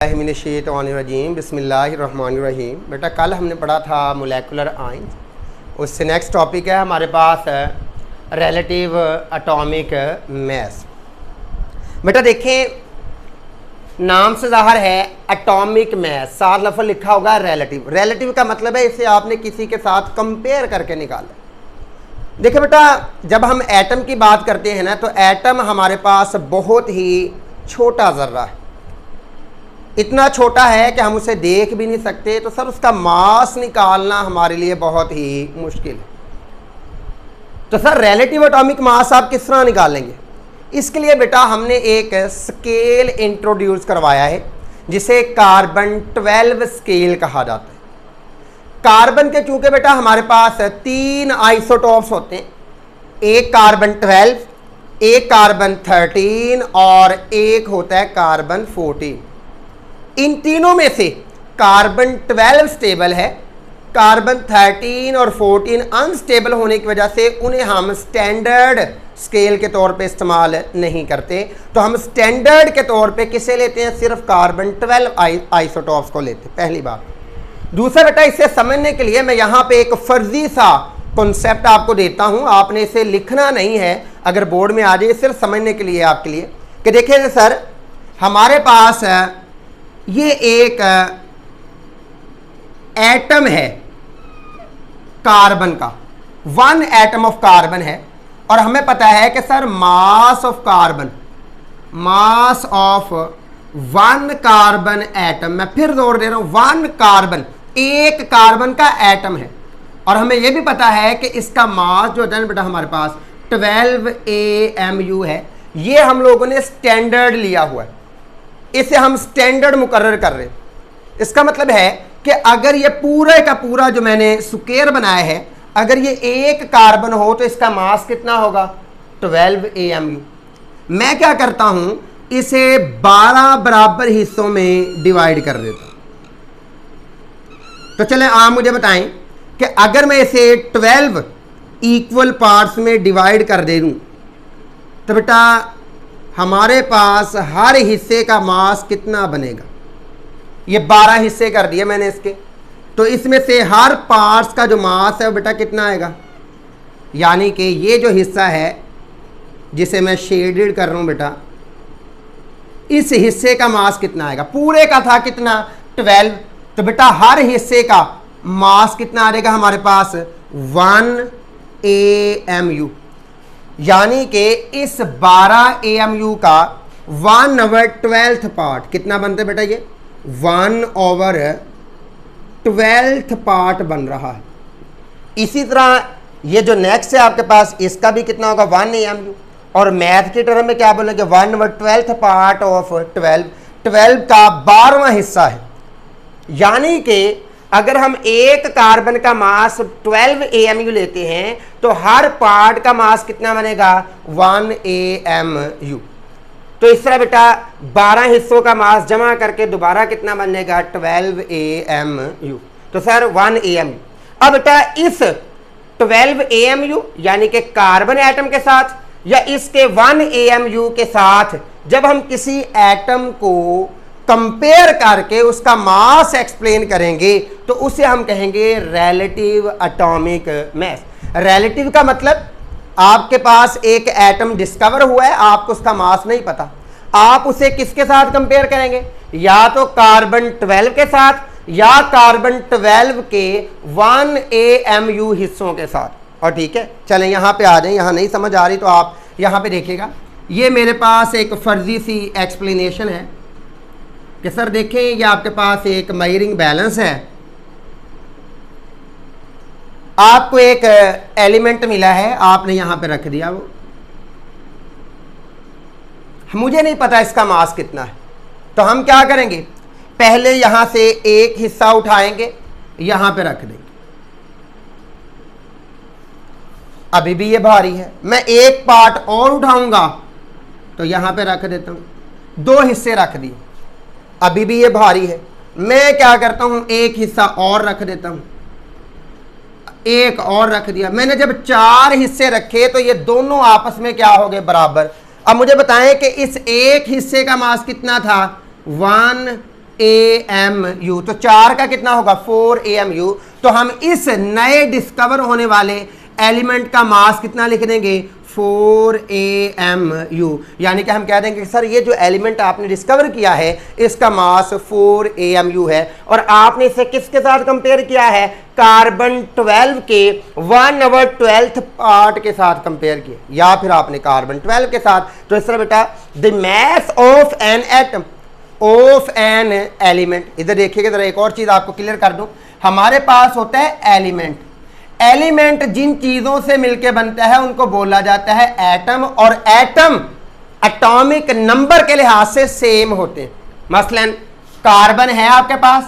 मिनश्शैतानिर्रजीम बिस्मिल्लाहिर्रहमानिर्रहीम। बेटा कल हमने पढ़ा था मोलेकुलर आयंस, उससे नेक्स्ट टॉपिक है हमारे पास रिलेटिव एटॉमिक मास। बेटा देखें नाम से ज़ाहिर है एटॉमिक मास, साथ लफ्ज़ लिखा होगा रिलेटिव। रिलेटिव का मतलब है इसे आपने किसी के साथ कंपेयर करके निकाला। देखिए बेटा जब हम एटम की बात करते हैं ना तो एटम हमारे पास बहुत ही छोटा ज़र्रा है, इतना छोटा है कि हम उसे देख भी नहीं सकते, तो सर उसका मास निकालना हमारे लिए बहुत ही मुश्किल है। तो सर रिलेटिव एटॉमिक मास आप किस तरह निकालेंगे? इसके लिए बेटा हमने एक स्केल इंट्रोड्यूस करवाया है जिसे कार्बन 12 स्केल कहा जाता है। कार्बन के चूंकि बेटा हमारे पास 3 आइसोटॉप्स होते हैं, एक कार्बन 12, एक कार्बन 13 और एक होता है कार्बन 14। इन तीनों में से कार्बन 12 स्टेबल है, कार्बन 13 और 14 अनस्टेबल होने की वजह से उन्हें हम स्टैंडर्ड स्केल के तौर पे इस्तेमाल नहीं करते। तो हम स्टैंडर्ड के तौर पे किसे लेते हैं? सिर्फ कार्बन 12 आइसोटॉप्स को लेते हैं, पहली बात। दूसरा बेटा इसे समझने के लिए मैं यहाँ पे एक फर्जी सा कॉन्सेप्ट आपको देता हूँ, आपने इसे लिखना नहीं है, अगर बोर्ड में आ जाए, सिर्फ समझने के लिए आपके लिए कि देखिए सर हमारे पास ये एक एटम है कार्बन का, 1 एटम ऑफ कार्बन है, और हमें पता है कि sir mass of carbon, mass of 1 carbon atom, मैं फिर जोर दे रहा हूं 1 कार्बन, एक कार्बन का एटम है, और हमें यह भी पता है कि इसका मास जो है बेटा हमारे पास 12 AMU है। ये हम लोगों ने स्टैंडर्ड लिया हुआ है, इसे हम स्टैंडर्ड मुकर्रर कर रहे हैं। इसका मतलब है कि अगर ये पूरे का पूरा जो मैंने स्क्वायर बनाया है, अगर ये एक कार्बन हो तो इसका मास कितना होगा? 12 AMU। मैं क्या करता हूं, इसे 12 बराबर हिस्सों में डिवाइड कर देता हूं। तो चलें आप मुझे बताएं कि अगर मैं इसे 12 इक्वल पार्ट्स में डिवाइड कर दे दूं तो बेटा हमारे पास हर हिस्से का मास कितना बनेगा? ये 12 हिस्से कर दिए मैंने इसके, तो इसमें से हर पार्ट्स का जो मास है वो बेटा कितना आएगा? यानी कि ये जो हिस्सा है जिसे मैं शेडेड कर रहा हूं बेटा, इस हिस्से का मास कितना आएगा? पूरे का था कितना? 12। तो बेटा हर हिस्से का मास कितना आ जाएगा हमारे पास? 1 AMU। यानी कि इस 12 AMU का 1/12 पार्ट कितना बनता है बेटा? ये 1/12 पार्ट बन रहा है। इसी तरह ये जो नेक्स्ट है आपके पास, इसका भी कितना होगा? 1 AMU। और मैथ की टर्म में क्या बोलेंगे? 1/12 पार्ट ऑफ 12 का 12वां हिस्सा है। यानी कि अगर हम एक कार्बन का मास 12 AMU लेते हैं तो हर पार्ट का मास कितना बनेगा? 1 AMU। तो इस तरह बेटा 12 हिस्सों का मास जमा करके दोबारा कितना बनेगा? 12 AMU। तो सर 1 AMU। अब बेटा इस 12 AMU यानी कि कार्बन एटम के साथ या इसके 1 AMU के साथ जब हम किसी एटम को कंपेयर करके उसका मास एक्सप्लेन करेंगे तो उसे हम कहेंगे रिलेटिव एटॉमिक मास। रिलेटिव का मतलब आपके पास एक एटम डिस्कवर हुआ है, आपको उसका मास नहीं पता, आप उसे किसके साथ कंपेयर करेंगे? या तो कार्बन 12 के साथ या कार्बन 12 के 1 AMU हिस्सों के साथ। और ठीक है, चलें यहाँ पे आ जाएं, यहाँ नहीं समझ आ रही तो आप यहाँ पे देखिएगा। ये मेरे पास एक फर्जी सी एक्सप्लेनेशन है कि सर देखें ये आपके पास एक मेजरिंग बैलेंस है, आपको एक एलिमेंट मिला है, आपने यहां पे रख दिया, वो मुझे नहीं पता इसका मास कितना है, तो हम क्या करेंगे? पहले यहां से एक हिस्सा उठाएंगे, यहां पे रख देंगे। अभी भी ये भारी है, मैं एक पार्ट और उठाऊंगा तो यहां पे रख देता हूं, 2 हिस्से रख दिए, अभी भी ये भारी है, मैं क्या करता हूं? एक हिस्सा और रख देता हूं, एक और रख दिया। मैंने जब 4 हिस्से रखे तो ये दोनों आपस में क्या हो गए? बराबर। अब मुझे बताएं कि इस एक हिस्से का मास कितना था? 1 AMU। तो 4 का कितना होगा 4 AMU। तो हम इस नए डिस्कवर होने वाले एलिमेंट का मास कितना लिख देंगे 4 AMU। यानी कि हम कह देंगे कि सर ये जो एलिमेंट आपने डिस्कवर किया है इसका मास 4 AMU है। और आपने इसे किसके साथ कंपेयर किया है, कार्बन 12 के 1/12 पार्ट के साथ कंपेयर किया, या फिर आपने कार्बन 12 के साथ। तो इस तरह बेटा the mass of an atom of an element, इधर देखिएगा जरा एक और चीज आपको क्लियर कर दूं, हमारे पास होता है एलिमेंट। एलिमेंट जिन चीजों से मिलकर बनता है उनको बोला जाता है एटम, और एटम एटॉमिक नंबर के लिहाज से सेम होते हैं। मसलन कार्बन है आपके पास,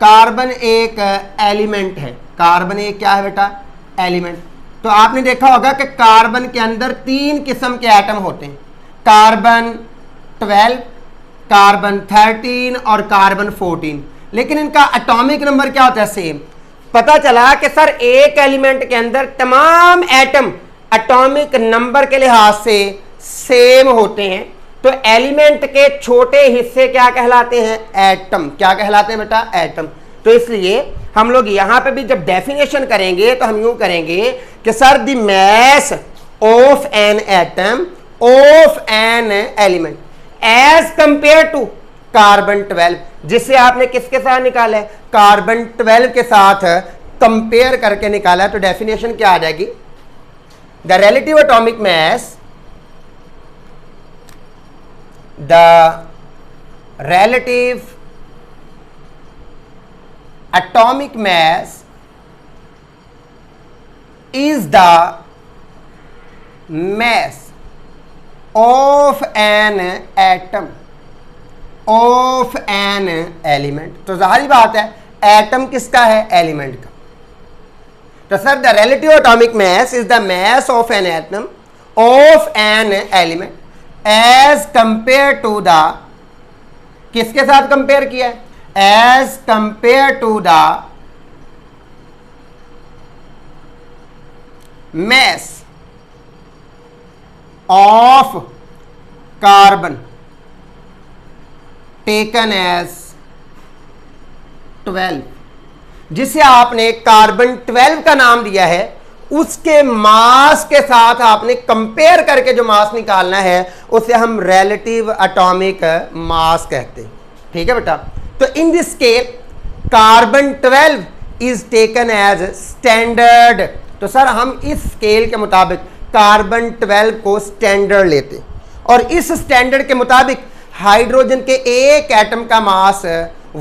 कार्बन एक एलिमेंट है, कार्बन एक क्या है बेटा एलिमेंट। तो आपने देखा होगा कि कार्बन के अंदर 3 किस्म के एटम होते हैं, कार्बन 12, कार्बन 13 और कार्बन 14, लेकिन इनका एटॉमिक नंबर क्या होता है सेम। पता चला कि सर एक एलिमेंट के अंदर तमाम एटम एटॉमिक नंबर के लिहाज से सेम होते हैं। तो एलिमेंट के छोटे हिस्से क्या कहलाते हैं, एटम। क्या कहलाते हैं बेटा, एटम। तो इसलिए हम लोग यहां पे भी जब डेफिनेशन करेंगे तो हम यूं करेंगे कि sir the mass of an atom of an element as compare to carbon 12, जिसे आपने किसके साथ निकाला है, कार्बन 12 के साथ कंपेयर करके निकाला है। तो डेफिनेशन क्या आ जाएगी, the relative atomic mass, the relative atomic mass is the mass of an atom of an element। तो जाहिर बात है एटम किसका है, एलिमेंट का। तो sir the relative atomic mass is the mass of an atom of an element as compare to the, किसके साथ कंपेयर किया है, as compare to the mass of carbon taken as 12, जिसे आपने कार्बन 12 का नाम दिया है, उसके मास के साथ आपने कंपेयर करके जो मास निकालना है उसे हम रिलेटिव एटॉमिक मास कहते हैं। ठीक है बेटा। तो in this scale carbon 12 is taken as standard. तो सर हम इस स्केल के मुताबिक कार्बन 12 को स्टैंडर्ड लेते हैं, और इस स्टैंडर्ड के मुताबिक हाइड्रोजन के एक एटम का मास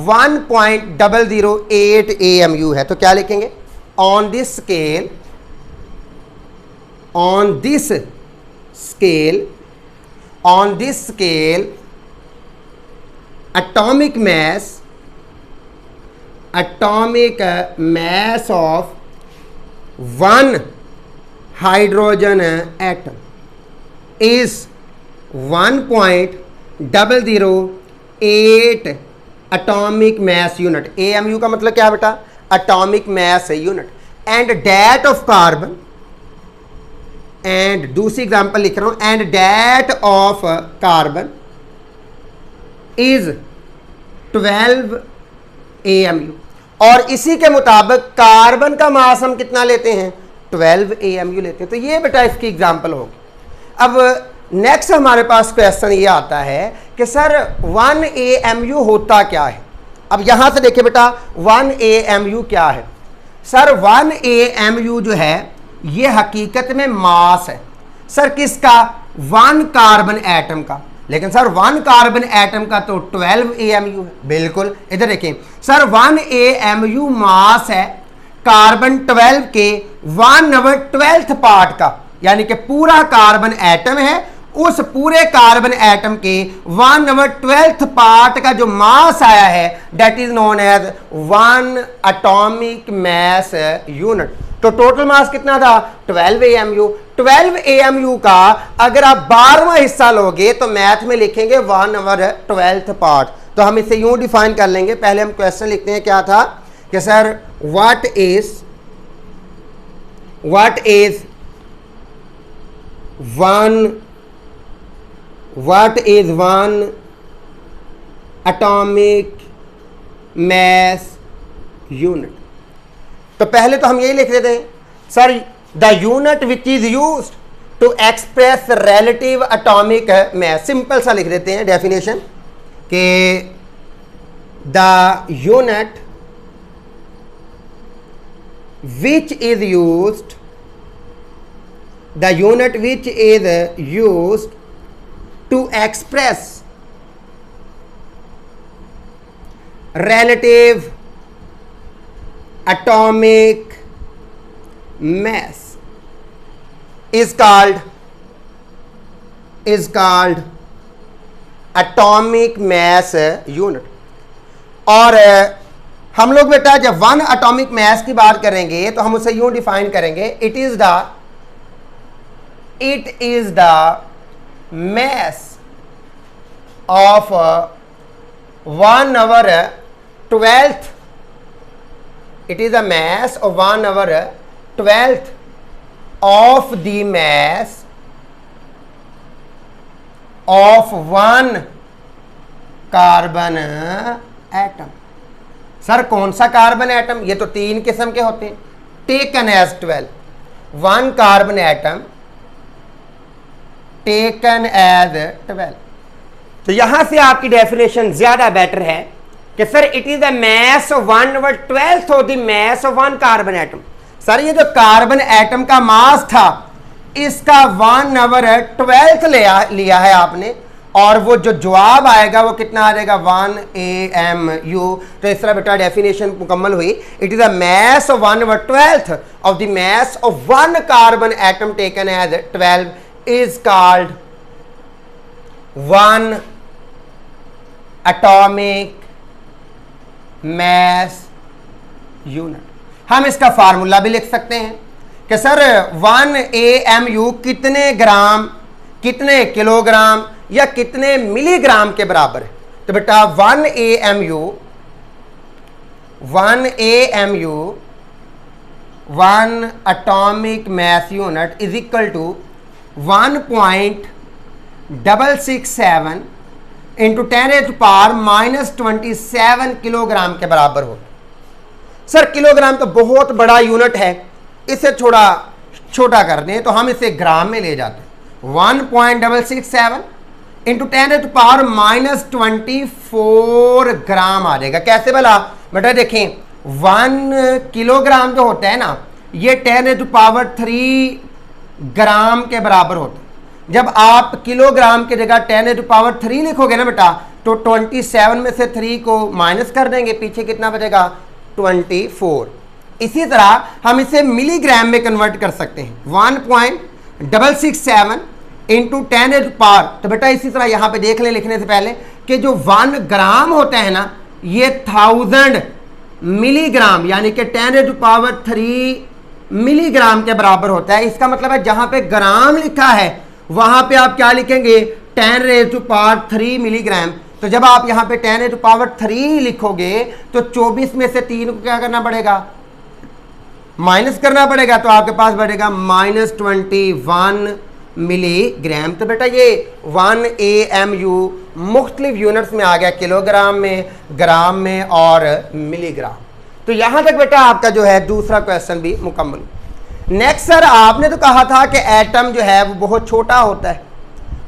1.008 AMU है। तो क्या लिखेंगे, on this scale, on this scale, on this scale atomic mass of one hydrogen atom is 1.008 atomic mass unit। AMU का मतलब क्या है बेटा, atomic mass unit। and that of carbon, and दूसरी एग्जांपल लिख रहा हूं, and that of carbon is 12 AMU। और इसी के मुताबिक कार्बन का मास हम कितना लेते हैं, 12 AMU लेते हैं। तो ये बेटा इसकी एग्जांपल होगी। अब नेक्स्ट हमारे पास क्वेश्चन ये आता है कि सर 1 AMU होता क्या है। अब यहां से देखिए बेटा 1 AMU क्या है। सर 1 AMU जो है ये हकीकत में मास है। सर किसका, 1 कार्बन एटम का। लेकिन सर 1 कार्बन एटम का तो 12 AMU है। बिल्कुल, इधर देखें सर 1 AMU मास है कार्बन 12 के 1/12 पार्ट का, यानी कि पूरा कार्बन एटम है, उस पूरे कार्बन एटम के 1/12 पार्ट का जो मास आया है that is known as 1 atomic mass unit. तो टोटल मास कितना था, 12 AMU। 12 AMU का अगर आप 12वां हिस्सा लोगे तो मैथ में लिखेंगे 1/12 पार्ट। तो हम इसे यूं डिफाइन कर लेंगे। पहले हम क्वेश्चन लिखते हैं, क्या था कि sir what is 1 atomic mass unit। तो पहले तो हम यही लिख देते हैं sir, the unit which is used to express relative atomic mass. Simple सा लिख देते हैं डेफिनेशन कि the unit which is used, the unit which is used to express relative atomic mass is called atomic mass unit। और हम लोग बेटा जब वन एटॉमिक मास की बात करेंगे तो हम उसे यूं डिफाइन करेंगे, it is the mass of 1/12th, it is the mass of 1/12th of the mass of one carbon atom. Sir कौन सा कार्बन एटम? ये तो 3 किस्म के होते हैं। Taken as 12, one carbon atom taken as 12। तो यहां से आपकी डेफिनेशन ज्यादा बेटर है कि sir it is the mass of 1/12th of the mass of one carbon atom. Sir ये जो कार्बन एटम का मास था इसका 1/12th लिया है आपने, और वो जो जवाब आएगा वो कितना आ जाएगा 1 AMU। तो इस तरह बेटा डेफिनेशन मुकम्मल हुई। It is the mass of 1/12th of the mass of one carbon atom taken as 12 is called one atomic mass unit। हम इसका फार्मूला भी लिख सकते हैं कि सर 1 AMU कितने ग्राम, कितने किलोग्राम या कितने मिलीग्राम के बराबर है। तो बेटा 1 AMU one atomic mass unit is equal to 1.667 into 10⁻⁻27 kilogram के बराबर हो। सर किलोग्राम तो बहुत बड़ा यूनिट है, इसे थोड़ा छोटा कर दें तो हम इसे ग्राम में ले जाते हैं। 1.667 इंटू 10⁻⁻24 ग्राम आ जाएगा। कैसे भला बेटा? देखें 1 किलोग्राम जो होता है ना, ये 10⁻³ ग्राम के बराबर होता है। जब आप किलोग्राम की जगह 10⁻³ लिखोगे ना बेटा, तो 27 में से 3 को माइनस कर देंगे, पीछे कितना बचेगा 24। इसी तरह हम इसे मिलीग्राम में कन्वर्ट कर सकते हैं। 1.667 इंटू 10⁻, तो बेटा इसी तरह यहां पे देख लें लिखने से पहले कि जो 1 ग्राम होता है ना, ये 1000 मिलीग्राम यानी कि 10⁻³ मिलीग्राम के बराबर होता है। इसका मतलब है जहां पे ग्राम लिखा है वहां पे आप क्या लिखेंगे 10⁻³ मिलीग्राम। तो जब आप यहां पे 10⁻³ लिखोगे तो 24 में से 3 को क्या करना पड़ेगा, माइनस करना पड़ेगा, तो आपके पास बढ़ेगा -21 मिलीग्राम। तो बेटा ये 1 AMU मुख्तलिफ यूनिट्स में आ गया, किलोग्राम में, ग्राम में और मिलीग्राम। तो यहां तक बेटा आपका जो है दूसरा क्वेश्चन भी मुकम्मल। नेक्स्ट सर आपने तो कहा था कि एटम जो है वो बहुत छोटा होता है,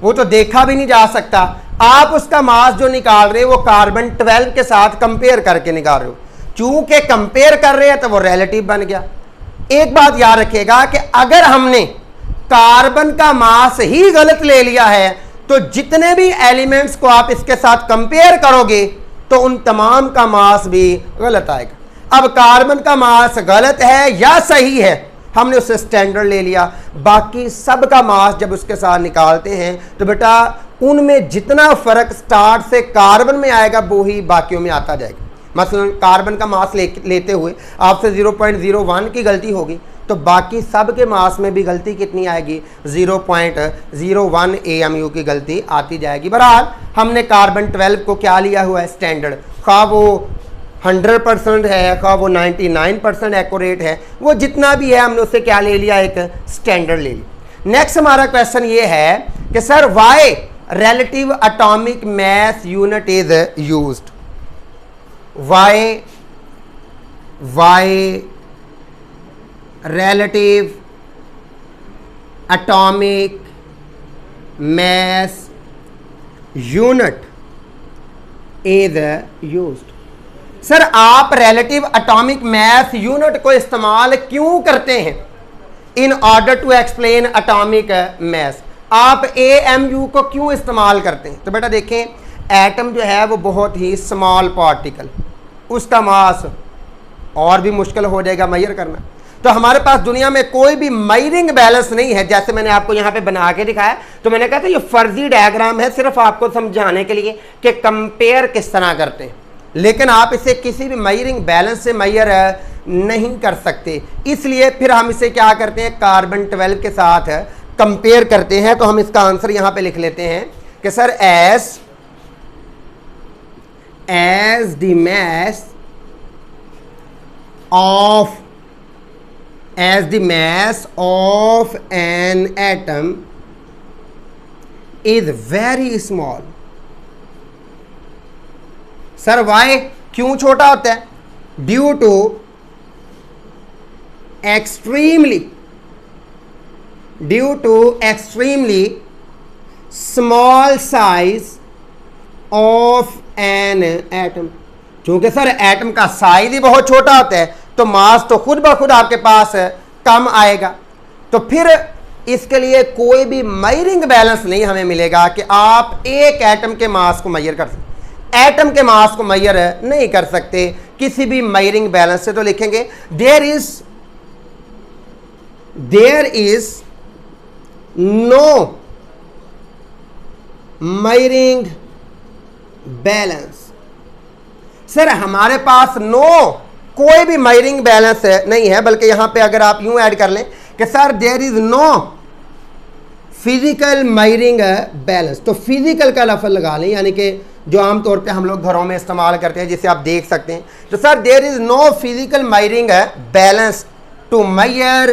वो तो देखा भी नहीं जा सकता। आप उसका मास जो निकाल रहे हो वो कार्बन 12 के साथ कंपेयर करके निकाल रहे हो। चूंकि कंपेयर कर रहे हैं तो वो रिलेटिव बन गया। एक बात याद रखिएगा कि अगर हमने कार्बन का मास ही गलत ले लिया है तो जितने भी एलिमेंट्स को आप इसके साथ कंपेयर करोगे तो उन तमाम का मास भी गलत आएगा। अब कार्बन का मास गलत है या सही है, हमने उससे स्टैंडर्ड ले लिया। बाकी सब का मास जब उसके साथ निकालते हैं तो बेटा उनमें जितना फर्क स्टार्ट से कार्बन में आएगा वो ही बाकियों में आता जाएगा। मसलन कार्बन का मास लेते हुए आपसे 0.01 की गलती होगी तो बाकी सब के मास में भी गलती कितनी आएगी, 0.01 AMU की गलती आती जाएगी। बहरहाल हमने कार्बन 12 को क्या लिया हुआ है स्टैंडर्ड, खा वो 100% है, खा वो 99% एक्यूरेट है, वो जितना भी है हमने उससे क्या ले लिया, एक स्टैंडर्ड ले लिया। नेक्स्ट हमारा क्वेश्चन ये है कि sir why relative atomic mass unit is used. y relative atomic mass unit is used। Sir आप relative atomic mass unit को इस्तेमाल क्यों करते हैं in order to explain atomic mass? आप AMU को क्यों इस्तेमाल करते हैं? तो बेटा देखें, एटम जो है वो बहुत ही स्मॉल पार्टिकल, उसका मास और भी मुश्किल हो जाएगा मेजर करना। तो हमारे पास दुनिया में कोई भी मेजरिंग बैलेंस नहीं है। जैसे मैंने आपको यहाँ पे बना के दिखाया, तो मैंने कहा था ये फर्जी डायग्राम है सिर्फ आपको समझाने के लिए कि कंपेयर किस तरह करते हैं, लेकिन आप इसे किसी भी मेजरिंग बैलेंस से मेजर नहीं कर सकते। इसलिए फिर हम इसे क्या करते हैं, कार्बन 12 के साथ कंपेयर करते हैं। तो हम इसका आंसर यहाँ पे लिख लेते हैं कि sir as the mass of an atom is very small। Sir y क्यों छोटा होता है? Due to extremely small size of an atom। चूंकि सर एटम का साइज ही बहुत छोटा होता है तो मास तो खुद ब खुद आपके पास कम आएगा। तो फिर इसके लिए कोई भी मेजरिंग बैलेंस नहीं हमें मिलेगा कि आप एक एटम के मास को मेजर कर सकते, एटम के मास को मेजर नहीं कर सकते किसी भी मेजरिंग बैलेंस से। तो लिखेंगे there is no measuring balance. Sir हमारे पास कोई भी मेजरिंग बैलेंस नहीं है, बल्कि यहां पे अगर आप यूं ऐड कर लें कि sir there is no physical measuring balance. तो फिजिकल का लफ्ज़ लगा लें, यानी कि जो आमतौर पे हम लोग घरों में इस्तेमाल करते हैं, जिसे आप देख सकते हैं। तो sir there is no physical measuring balance to measure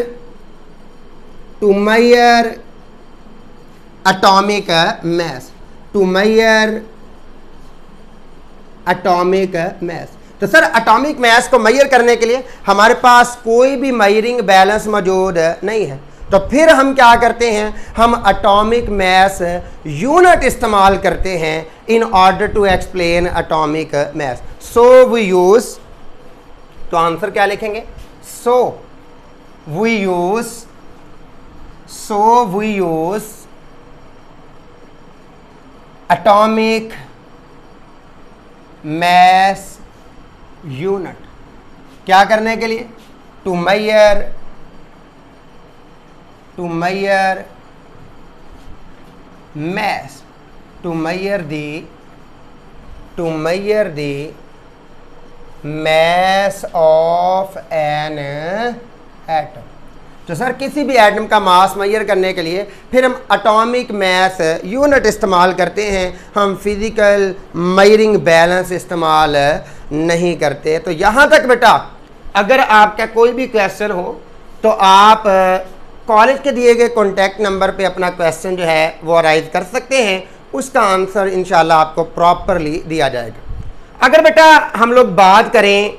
atomic mass, atomic mass. तो सर एटॉमिक मास को मेजर करने के लिए हमारे पास कोई भी मेजरिंग बैलेंस मौजूद नहीं है। तो फिर हम क्या करते हैं, हम एटॉमिक मास यूनिट इस्तेमाल करते हैं in order to explain atomic mass. So we use, तो आंसर क्या लिखेंगे, so we use atomic mass unit क्या करने के लिए, to measure mass, to measure the mass of an atom। तो सर किसी भी एटम का मास मेजर करने के लिए फिर हम एटॉमिक मास यूनिट इस्तेमाल करते हैं, हम फिजिकल मेजरिंग बैलेंस इस्तेमाल नहीं करते। तो यहाँ तक बेटा अगर आपका कोई भी क्वेश्चन हो तो आप कॉलेज के दिए गए कॉन्टैक्ट नंबर पे अपना क्वेश्चन जो है वो राइज कर सकते हैं, उसका आंसर इंशाल्लाह आपको प्रॉपरली दिया जाएगा। अगर बेटा हम लोग बात करें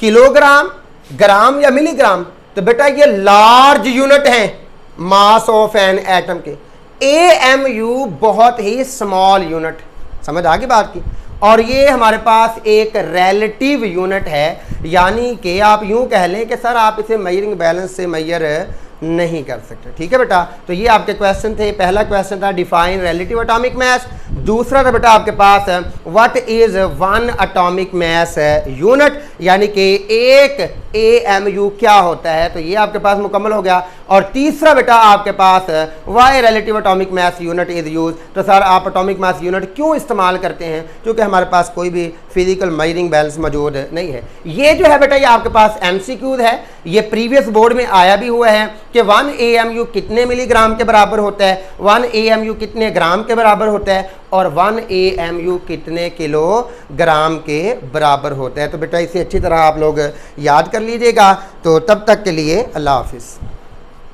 किलोग्राम, ग्राम या मिलीग्राम, तो बेटा ये लार्ज यूनिट हैं मास ऑफ एन एटम के। AMU बहुत ही स्मॉल यूनिट, समझ आ गई बात की। और ये हमारे पास एक रिलेटिव यूनिट है, यानी कि आप यूं कह लें कि सर आप इसे मेजरिंग बैलेंस से मेजर नहीं कर सकते। ठीक है बेटा, तो ये आपके क्वेश्चन थे। पहला क्वेश्चन था डिफाइन रिलेटिव एटॉमिक मास, दूसरा था बेटा आपके पास what is one atomic mass unit, यानी कि एक AMU क्या होता है। तो ये आपके पास मुकम्मल हो गया। और तीसरा बेटा आपके पास why relative atomic mass unit is use. तो सर आप एटॉमिक मास यूनिट क्यों इस्तेमाल करते हैं, क्योंकि हमारे पास कोई भी फिजिकल मेजरिंग बैलेंस मौजूद नहीं है। ये जो है बेटा ये आपके पास MCQ है, ये प्रीवियस बोर्ड में आया भी हुआ है कि 1 AMU कितने मिलीग्राम के बराबर होता है, 1 AMU कितने ग्राम के बराबर होता है, और 1 AMU कितने किलोग्राम के बराबर होता है। तो बेटा इसे अच्छी तरह आप लोग याद कर लीजिएगा। तो तब तक के लिए अल्लाह हाफिज़।